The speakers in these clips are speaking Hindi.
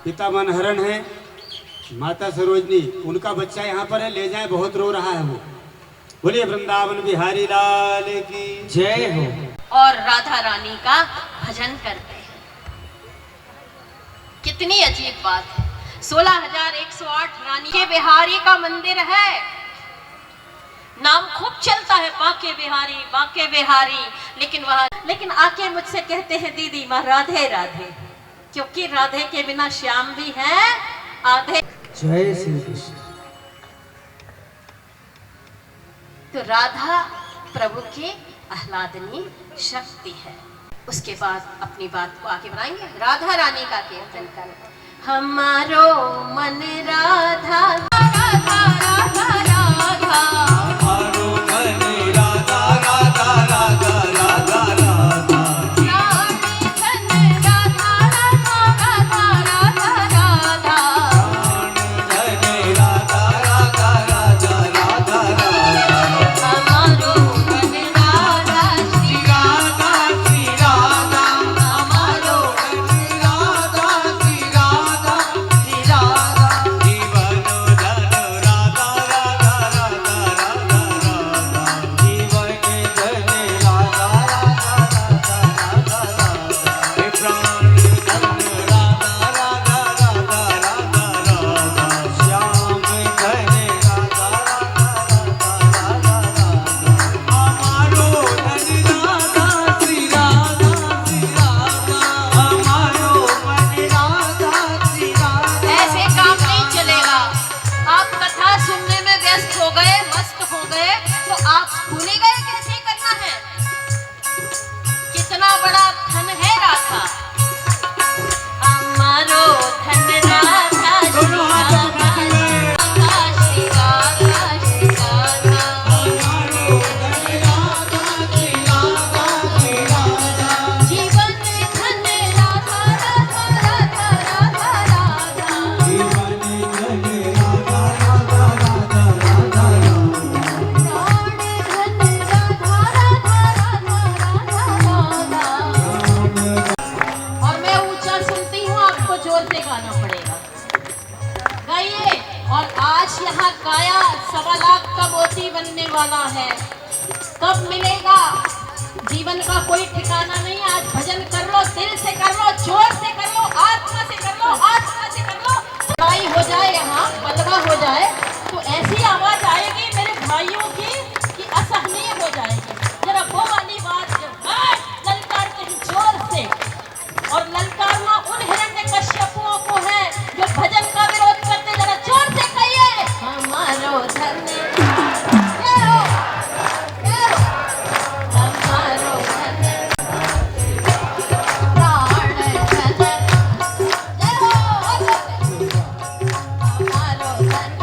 पिता मनहरण है, माता सरोजनी, उनका बच्चा यहाँ पर है, ले जाए, बहुत रो रहा है वो। बोलिए वृंदावन बिहारी लाल की जय हो। और राधा रानी का भजन करते हैं। कितनी अजीब बात है। 16,108 रानी के बिहारी का मंदिर है। नाम खूब चलता है बाके बिहारी, लेकिन आके मुझसे कहते हैं दीदी माँ राधे राधे, क्योंकि राधे के बिना श्याम भी है आधे। जय श्री कृष्ण। तो राधा प्रभु की आह्लादनी शक्ति है। उसके बाद अपनी बात को आगे बढ़ाएंगे। राधा रानी का कीर्तन कर। हमारो मन राधा राधा राधा राधा, हमारो मन राधा राधा राधा राधा राधा, रानी धन राधा राधा राधा राधा राधा, धन राधा राधा राधा राधा राधा, हमारो मन राधा श्री राधा श्री राधा, हमारो राधा श्री राधा श्री राधा, जीवन धन राधा राधा राधा राधा राधा, जीवन धन राधा राधा राधा राधा राधा, हे प्राण धन राधा राधा राधा राधा राधा, श्याम धन राधा राधा राधा राधा, हमारो धन राधा श्री राधा श्री राधा, हमारो मन राधा श्री राधा। ऐसे काम नहीं चलेगा। आप कथा सुनने में व्यस्त हो गए, मस्त हो गए, तो आप भूल ही गए कैसे करना है। कितना बड़ा धन है राधा। हमारो धन राधा श्री राधा श्री राधा श्री राधा, हमारो धन राधा श्री राधा श्री राधा, जीवन धन राधा राधा राधा राधा राधा, जीवन धन राधा राधा राधा राधा राधा, प्राण धन राधा राधा राधा राधा राधा। और मैं ऊंचा सुनती हूँ, आपको जोर से गाना पड़ेगा। गाइए। और आज यहाँ गाया 1.25 लाख का मोती बनने वाला है। कब मिलेगा? जीवन का कोई ठिकाना नहीं। आज भजन कर लो, दिल से कर लो, जोर से कर लो, आत्मा से कर लो, आत्मा से कर लो। लड़ाई हो जाए, यहाँ बलवा हो जाए, तो ऐसी आवाज आएगी मेरे भाइयों की कि असहनीय हो जाएगी। जरा वो वाली बात ललकारते हैं जोर से। और ललकारना उन हिरण्यकश्यपुओं को है जो भजन का विरोध करते। जरा जोर से कहिए हमारो धन, जय हो, जय हो। हमारो धन प्राण धन, जय हो, हमारो धन,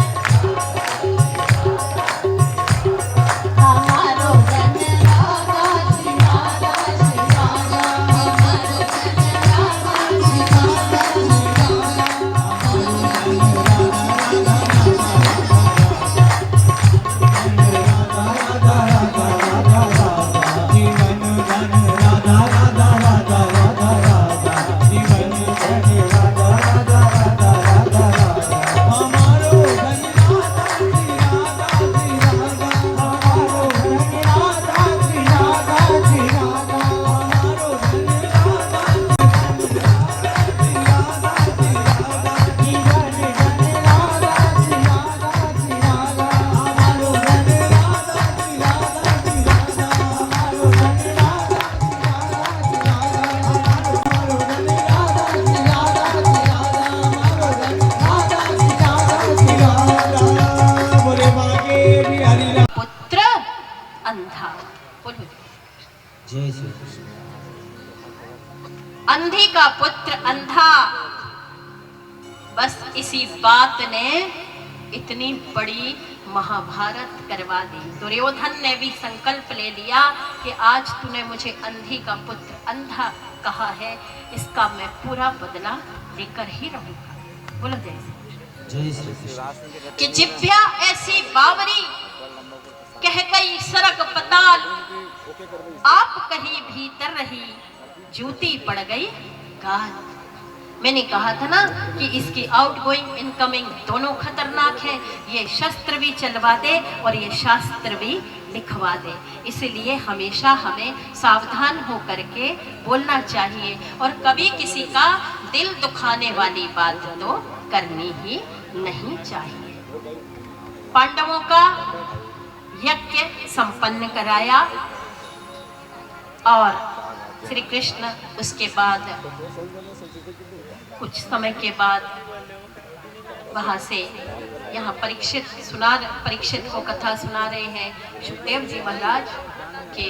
हमारो धन राधा श्री राधा श्री राधा, हमारो धन राधा श्री राधा श्री जीवन धन राधा राधा राधा राधा राधा, जीवन धन राधा राधा राधा राधा राधा, हमारो धन राधा श्री राधा श्री राधा, हमारो धन राधा श्री राधा श्री राधा, हमारो धन राधा श्री राधा श्री राधा, जीवन धन राधा श्री राधा श्री राधा, हमारो धन राधा श्री राधा श्री राधा, हमारो धन राधा श्री राधा श्री राधा, हमारो धन राधा श्री राधा श्री राधा, हमारो धन राधा श्री राधा श्री राधा, बोले बाके बिहारी लाल। पुत्र अंधा। बोलो जय श्री कृष्ण। अंधी का पुत्र अंधा। बस इसी बात ने इतनी बड़ी महाभारत करवा दी। दुर्योधन ने भी संकल्प ले लिया कि आज तूने मुझे अंधी का पुत्र अंधा कहा है, इसका मैं पूरा बदला लेकर ही रहूंगा। बोलो जय श्री कृष्ण। जय श्री कृष्ण। कि जिभ्या ऐसी बावरी कह गई सरग पताल, आप कहीं भीतर रही जूती पड़ गई गाल। मैंने कहा था ना कि इसकी आउटगोइंग इनकमिंग दोनों खतरनाक है। ये शस्त्र भी चलवा दे और ये शास्त्र भी लिखवा दे। इसलिए हमेशा हमें सावधान होकर के बोलना चाहिए और कभी किसी का दिल दुखाने वाली बात तो करनी ही नहीं चाहिए। पांडवों का यज्ञ संपन्न कराया और श्री कृष्ण उसके बाद कुछ समय के बाद वहां से यहाँ परीक्षित को कथा सुना रहे हैं। सुखदेव जी महाराज के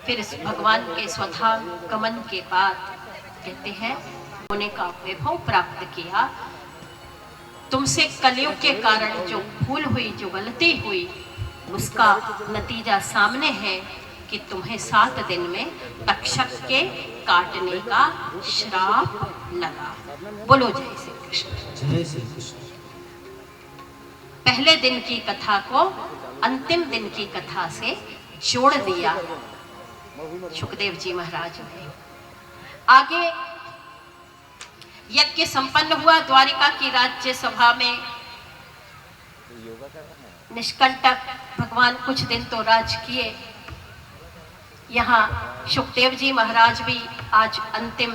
फिर भगवान के स्वधाम गमन के बाद कहते हैं होने का वैभव प्राप्त किया। तुमसे कलयुग के कारण जो भूल हुई, जो गलती हुई, उसका नतीजा सामने है कि तुम्हें 7 दिन में तक्षक के काटने का श्राप लगा। बोलो जय श्री कृष्ण। जय श्री कृष्ण। पहले दिन की कथा को अंतिम दिन की कथा से जोड़ दिया सुखदेव जी महाराज ने। आगे यज्ञ संपन्न हुआ। द्वारिका की राज्यसभा में निष्कंटक भगवान कुछ दिन तो राज किए। यहाँ सुखदेव जी महाराज भी आज अंतिम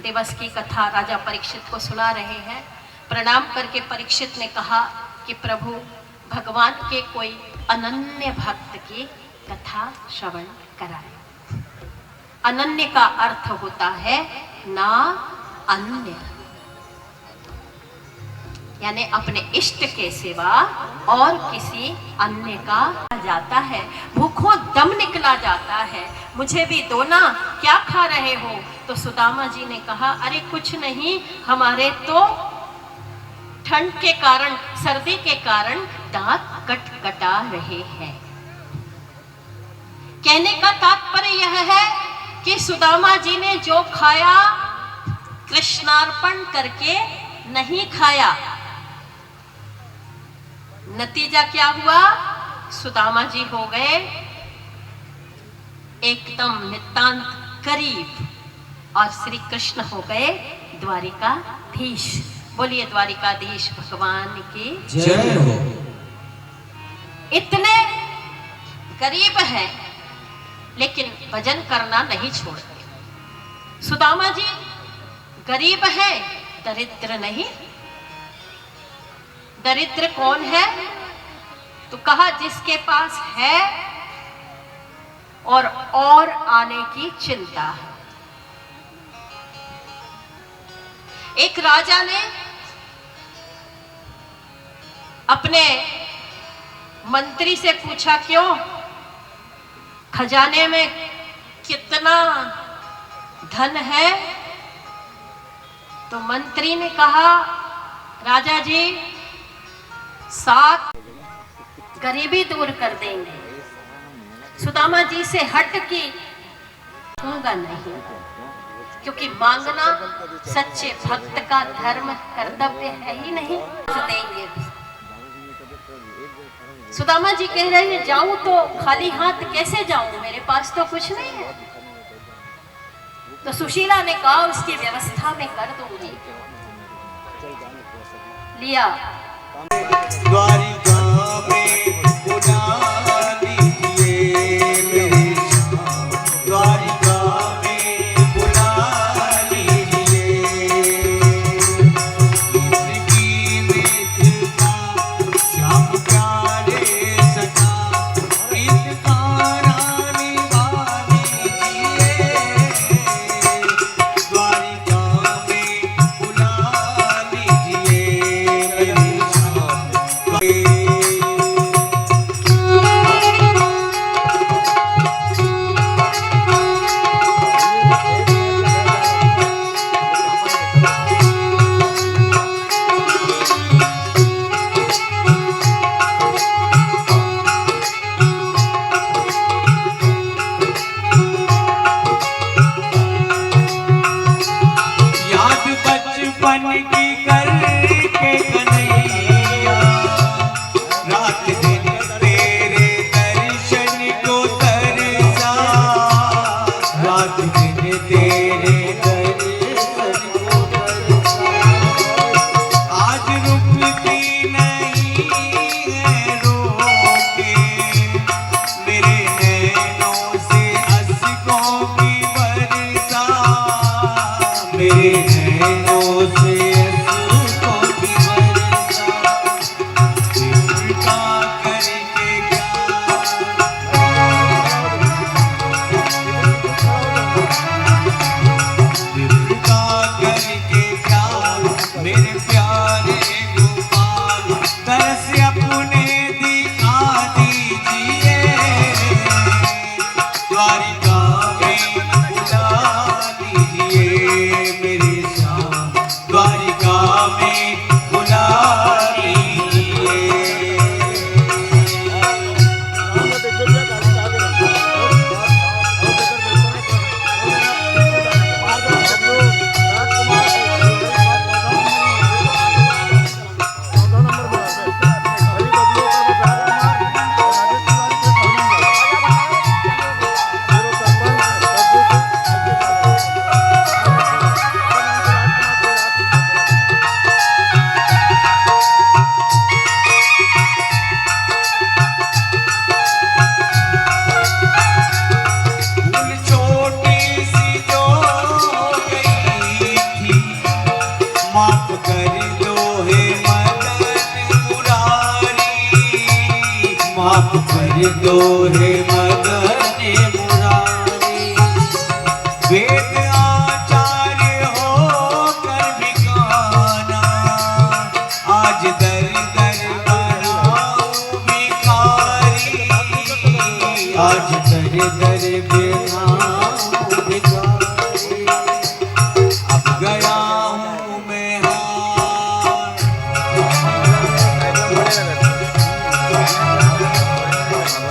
दिवस की कथा राजा परीक्षित को सुना रहे हैं। प्रणाम करके परीक्षित ने कहा कि प्रभु, भगवान के कोई अनन्य भक्त की कथा श्रवण कराए। अनन्य का अर्थ होता है ना अन्य, यानी अपने इष्ट के सिवा और किसी अन्य का जाता है। भूखों दम निकला जाता है, मुझे भी दो ना, क्या खा रहे हो? तो सुदामा जी ने कहा, अरे कुछ नहीं, हमारे तो ठंड के कारण, सर्दी के कारण दांत कटकटा रहे हैं। कहने का तात्पर्य यह है कि सुदामा जी ने जो खाया कृष्णार्पण करके नहीं खाया। नतीजा क्या हुआ? सुदामा जी हो गए एकदम नितांत गरीब और श्री कृष्ण हो गए द्वारिकाधीश। बोलिए द्वारिकाधीश भगवान की जय हो। इतने गरीब हैं लेकिन भजन करना नहीं छोड़ते। सुदामा जी गरीब है, दरिद्र नहीं। दरिद्र कौन है? तो कहा जिसके पास है और आने की चिंता है। एक राजा ने अपने मंत्री से पूछा, क्यों खजाने में कितना धन है? तो मंत्री ने कहा, राजा जी 7 गरीबी दूर कर देंगे। सुदामा जी से हट की होगा नहीं, क्योंकि मांगना सच्चे भक्त का धर्म कर्तव्य है ही नहीं। देंगे। सुदामा जी कह रहे हैं, जाऊं तो खाली हाथ कैसे जाऊं, मेरे पास तो कुछ नहीं है। तो सुशीला ने कहा, उसकी व्यवस्था में कर दूंगी। लिया द्वारिका में बुला लीजिए मेरे श्याम, द्वारिका में बुला लीजिए। जिंदगी में जितना श्याम प्यारे सका, इनका रानी लीजिए। द्वारिका में बुला लीजिए मेरे याद बचपन की करके कन्हैया, रात दिन तेरे दर्शन को तरसा, रात दिन तेरे दर्शन को तरसा। द्वारिका में बुला लीजिए। माफ कर दो हे मदन मुरारी, माफ कर दो हे मदन मुरारी। वेद आचार्य हो कर भी काना, आज दर दर बनाऊं भिखारी, आज दर दर बनाऊं भिखारी। अब गया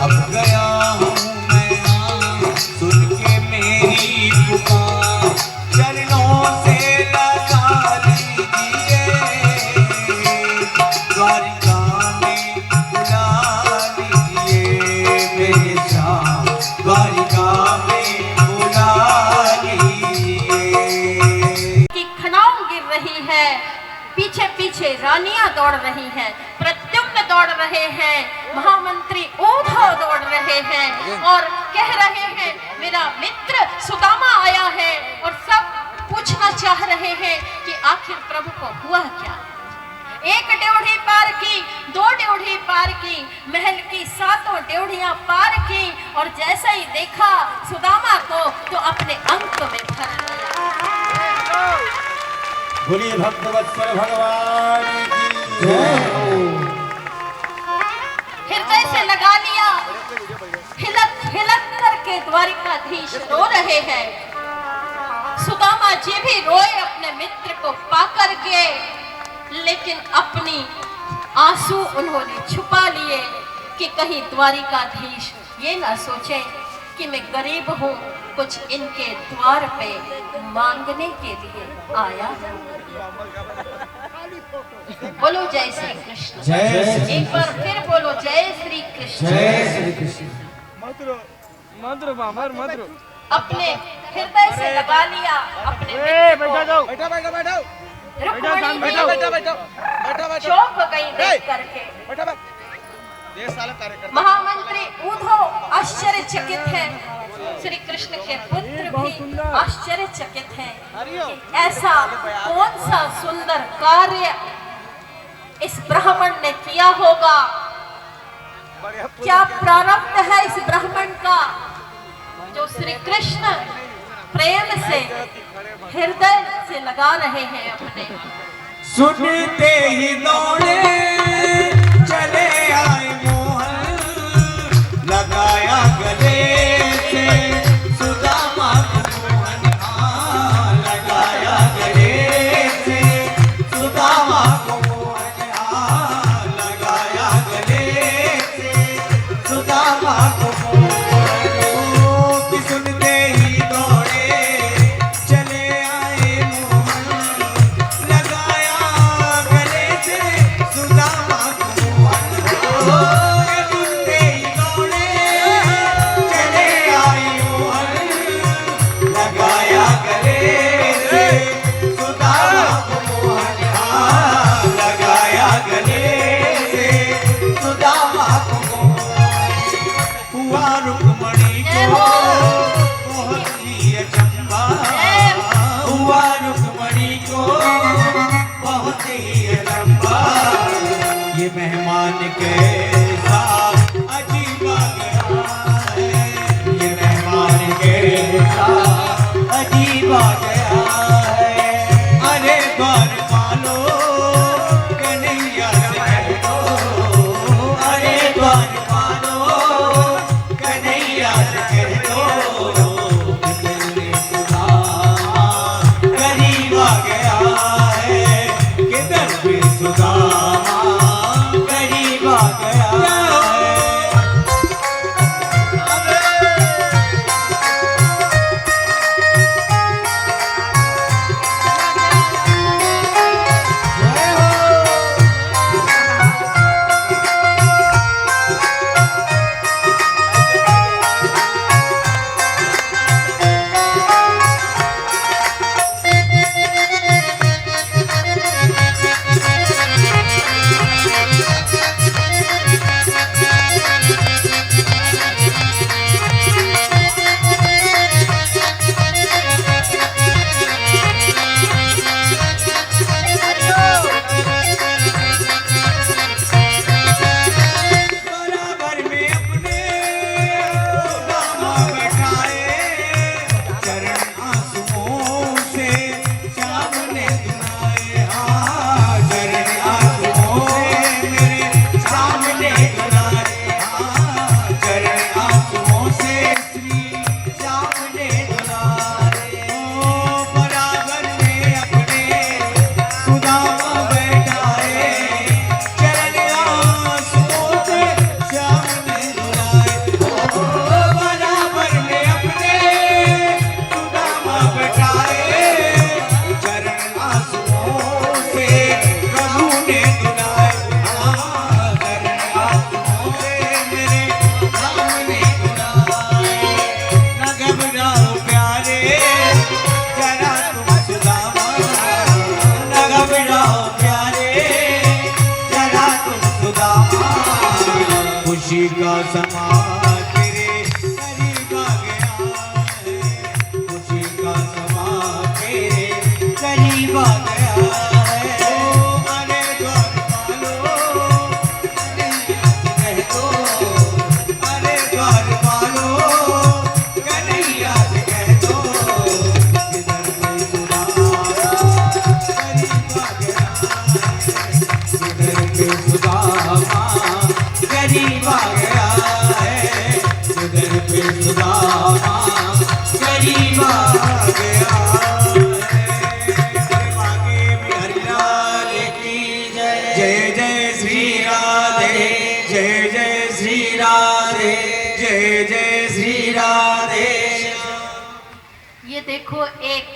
अब गया हूँ मैं यहाँ, सुन के मेरी पुकार, चरणों से लगा लीजिए। द्वारिका में बुला लीजिए मेरे श्याम, द्वारिका में बुला लीजिए। की खनाओं गिर रही है, पीछे पीछे रानियां दौड़ रही हैं, प्रद्युम्न दौड़ रहे हैं, महामंत्री उद्धव दौड़ रहे हैं और कह रहे हैं मेरा मित्र सुदामा आया है। और सब पूछना चाह रहे हैं कि आखिर प्रभु को हुआ क्या। एक ड्योढ़ी पार की, दो ड्योढ़ी पार की, महल की सातों ड्योढ़ियां पार की और जैसा ही देखा सुदामा को तो अपने अंक में भर लिया। बोलिए भक्तवत्सल भगवान की जय। हृदय से लगा लिया, हिलक हिलक करके द्वारिकाधीश रो रहे हैं। सुदामा जी भी रोए अपने मित्र को पाकर के, लेकिन अपनी आंसू उन्होंने छुपा लिए कि कहीं द्वारिकाधीश ये ना सोचे कि मैं गरीब हूँ, कुछ इनके द्वार पे मांगने के लिए आया। बोलो जय श्री कृष्ण। जय एक बार फिर बोलो जय श्री कृष्ण। जय श्री कृष्ण। अपने हृदय से लगा लिया अपने चौंक गई देख करके। महामंत्री उद्धव आश्चर्यचकित है, श्री कृष्ण के पुत्र भी आश्चर्यचकित हैं कि ऐसा कौन सा सुंदर कार्य इस ब्राह्मण ने किया होगा। क्या प्रारब्ध है इस ब्राह्मण का जो श्री कृष्ण प्रेम से हृदय से लगा रहे हैं अपने। सुनते ही दौड़े चले आए मोहन, लगाया गले से सुदामा को मोहन, लगाया गले से सुदामा को मोहन, लगाया गले से सुदामा को मोहन। सुनते ही दौड़े चले आए मोहन, लगाया गले से सुदामा को मोहन। सुनते ही दौड़े चले आए मोहन, लगाया गले से सुदामा को मोहन, लगाया गले से सुदामा को मोहन। हुआ रुक्मणी को बहुत ही अचंभा, हुआ रुक्मणी को बहुत ही अचंभा। ये मेहमान के साथ अजीब आ गया है, ये मेहमान के साथ अजीब आ गया है। अरे द्वार पालो कन्हैया से कह दो, अरे द्वार पालो कन्हैया से कह दो, तेरे सुदामा करीब आ गया है, देखो एक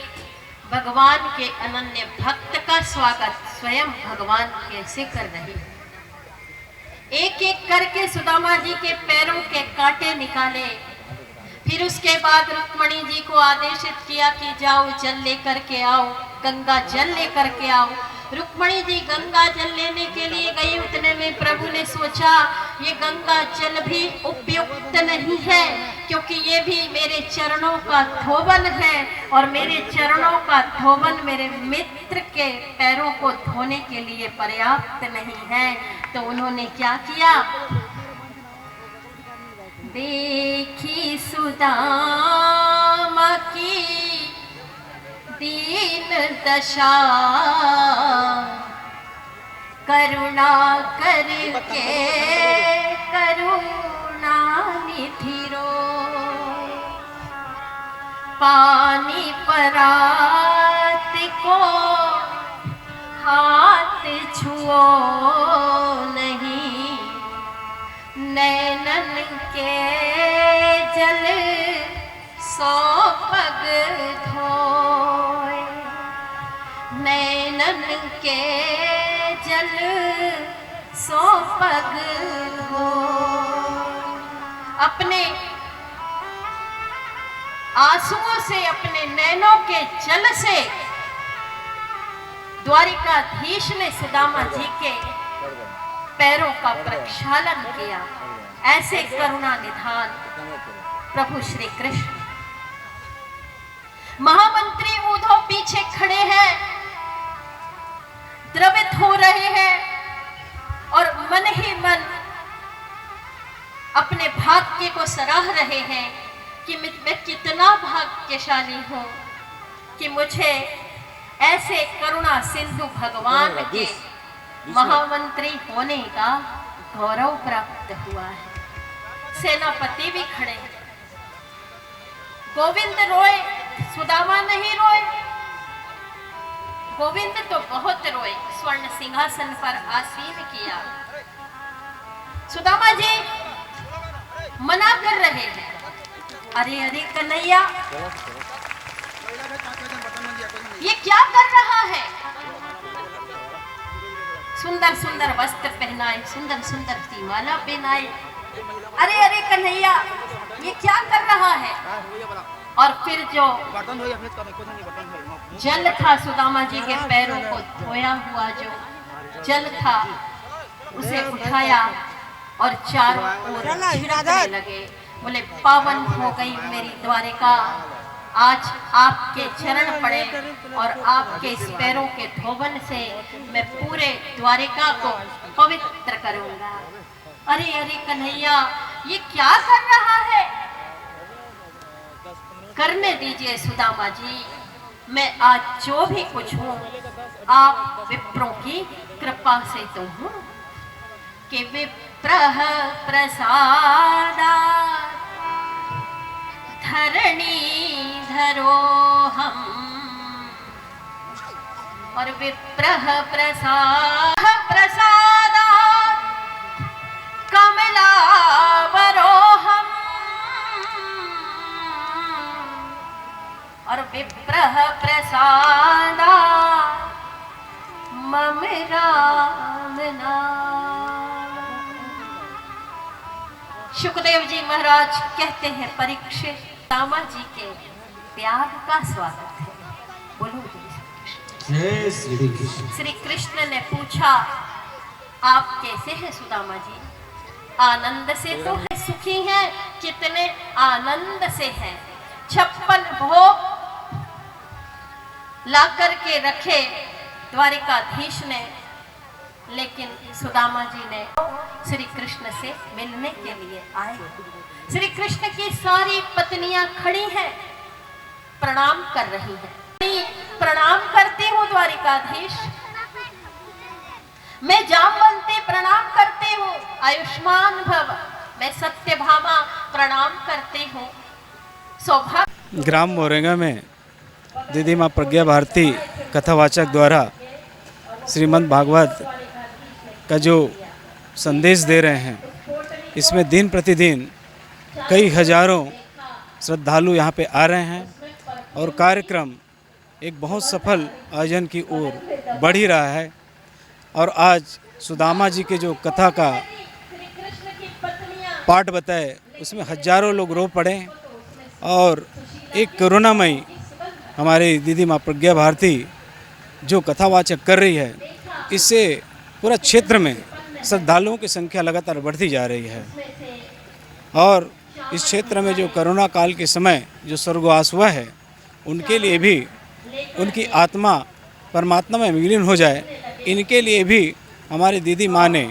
भगवान के अनन्य भक्त का स्वागत स्वयं भगवान कैसे कर रहे हैं। एक एक करके सुदामा जी के पैरों के कांटे निकाले। फिर उसके बाद रुक्मणी जी को आदेशित किया कि जाओ जल लेकर के आओ, गंगा जल लेकर के आओ। रुक्मणी जी गंगा जल लेने के लिए गई। उतने में प्रभु ने सोचा ये गंगा जल भी उपयुक्त नहीं है, क्योंकि ये भी मेरे चरणों का धोवन है और मेरे चरणों का धोवन मेरे मित्र के पैरों को धोने के लिए पर्याप्त नहीं है। तो उन्होंने क्या किया, देखी सुदामा की दीन दशा, करुणा करके करुणा निधि रो, पानी परात को हाथ छुओ नहीं, नैनन के जल सौ पग धोए, नैनन के जल सौ पग धोए। अपने आंसुओं से, अपने नैनों के जल से द्वारिकाधीश ने सुदामा जी के पैरों का प्रक्षालन किया। ऐसे करुणा निधान प्रभु श्री कृष्ण। महामंत्री उद्धव पीछे खड़े हैं, द्रवित हो रहे हैं और मन ही मन अपने भाग्य को सराह रहे हैं कि मैं कितना भाग्यशाली हूं कि मुझे ऐसे करुणा सिंधु भगवान के महामंत्री होने का गौरव प्राप्त हुआ है। सेनापति भी खड़े हैं। गोविंद रोए, सुदामा नहीं रोए। गोविंद तो बहुत रोए, स्वर्ण सिंहासन पर आसीन किया। सुदामा जी मना कर रहे हैं, अरे अरे कन्हैया ये क्या कर रहा है। सुंदर सुंदर वस्त्र पहनाए, सुंदर सुंदर सी माला पहनाए। अरे अरे कन्हैया ये क्या कर रहा है। और फिर जो जल था सुदामा जी के पैरों को धोया हुआ जो जल था उसे उठाया और चारों ओर छिड़कने लगे। बोले पावन हो गई मेरी द्वारिका, आज आपके चरण पड़े और आपके इस पैरों के धोवन से मैं पूरे द्वारिका को पवित्र करूंगा। अरे अरे कन्हैया ये क्या कर रहा है। करने दीजिए सुदामा जी, मैं आज जो भी कुछ हूँ आप विप्रों की कृपा से तो हूँ कि विप्रह प्रसादा धरणी धरो हम, और विप्रह प्रसादा कमलावरो हम, और विप्रह प्रसादा मम राम नाम। सुखदेव जी महाराज कहते हैं परीक्षित सुदामा जी के त्याग का स्वागत है। बोलो जय श्री कृष्ण। श्री कृष्ण ने पूछा आप कैसे हैं सुदामा जी। आनंद से तो है, सुखी हैं, कितने आनंद से हैं। 56 भोग ला करके रखे द्वारिकाधीश ने, लेकिन सुदामा जी ने श्री कृष्ण से मिलने के लिए आए। श्री कृष्ण की सारी पत्नियां खड़ी हैं, प्रणाम कर रही हैं। प्रणाम करती हूँ द्वारिकाधीश, मैं जामवंती प्रणाम करती हूँ, आयुष्मान भव। मैं सत्यभामा प्रणाम करती हूँ। सौभाग्य ग्राम मोरेगा में दीदी माँ प्रज्ञा भारती कथावाचक द्वारा श्रीमद् भागवत का जो संदेश दे रहे हैं, इसमें दिन प्रतिदिन कई हजारों श्रद्धालु यहाँ पे आ रहे हैं और कार्यक्रम एक बहुत सफल आयोजन की ओर बढ़ ही रहा है। और आज सुदामा जी के जो कथा का पाठ बताए उसमें हजारों लोग रो पड़े और एक करुणामयी हमारी दीदी माँ प्रज्ञा भारती जो कथावाचक कर रही है, इससे पूरा क्षेत्र में श्रद्धालुओं की संख्या लगातार बढ़ती जा रही है। और इस क्षेत्र में जो कोरोना काल के समय जो स्वर्गवास हुआ है, उनके लिए भी उनकी आत्मा परमात्मा में विलीन हो जाए, इनके लिए भी हमारी दीदी माँ ने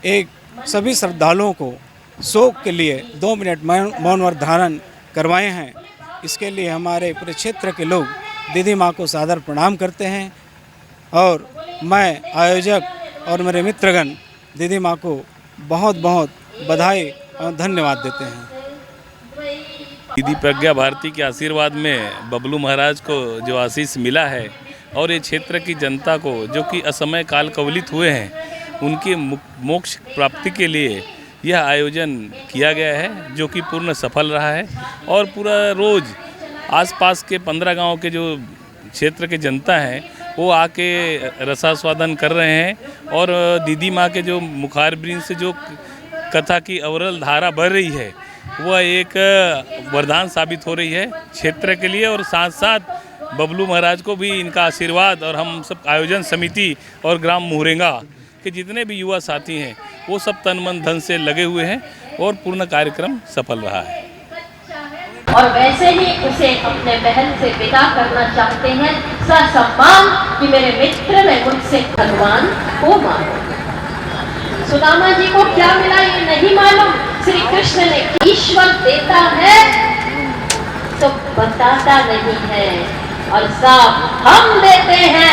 एक सभी श्रद्धालुओं को शोक के लिए 2 मिनट मौन व्रत धारण करवाए हैं। इसके लिए हमारे पूरे क्षेत्र के लोग दीदी माँ को सादर प्रणाम करते हैं और मैं आयोजक और मेरे मित्रगण दीदी माँ को बहुत बहुत बधाई और धन्यवाद देते हैं। दीदी प्रज्ञा भारती के आशीर्वाद में बबलू महाराज को जो आशीष मिला है और ये क्षेत्र की जनता को जो कि असमय काल कवलित हुए हैं, उनके मोक्ष प्राप्ति के लिए यह आयोजन किया गया है, जो कि पूर्ण सफल रहा है। और पूरा रोज़ आसपास के 15 गांव के जो क्षेत्र के जनता हैं वो आके रसास्वादन कर रहे हैं और दीदी माँ के जो मुखारबिंद से जो कथा की अविरल धारा बह रही है, वह एक वरदान साबित हो रही है क्षेत्र के लिए। और साथ साथ बबलू महाराज को भी इनका आशीर्वाद और हम सब आयोजन समिति और ग्राम मुहरेंगा के जितने भी युवा साथी हैं वो सब तन मन धन से लगे हुए हैं और पूर्ण कार्यक्रम सफल रहा है। और वैसे ही उसे अपने महल से विदा करना चाहते हैं ससम्मान कि मेरे मित्र ने मुझसे भगवान को मांगा। सुदामा जी को क्या मिला ये नहीं मालूम। श्री कृष्ण ने ईश्वर देता है तो बताता नहीं है और साफ हम देते हैं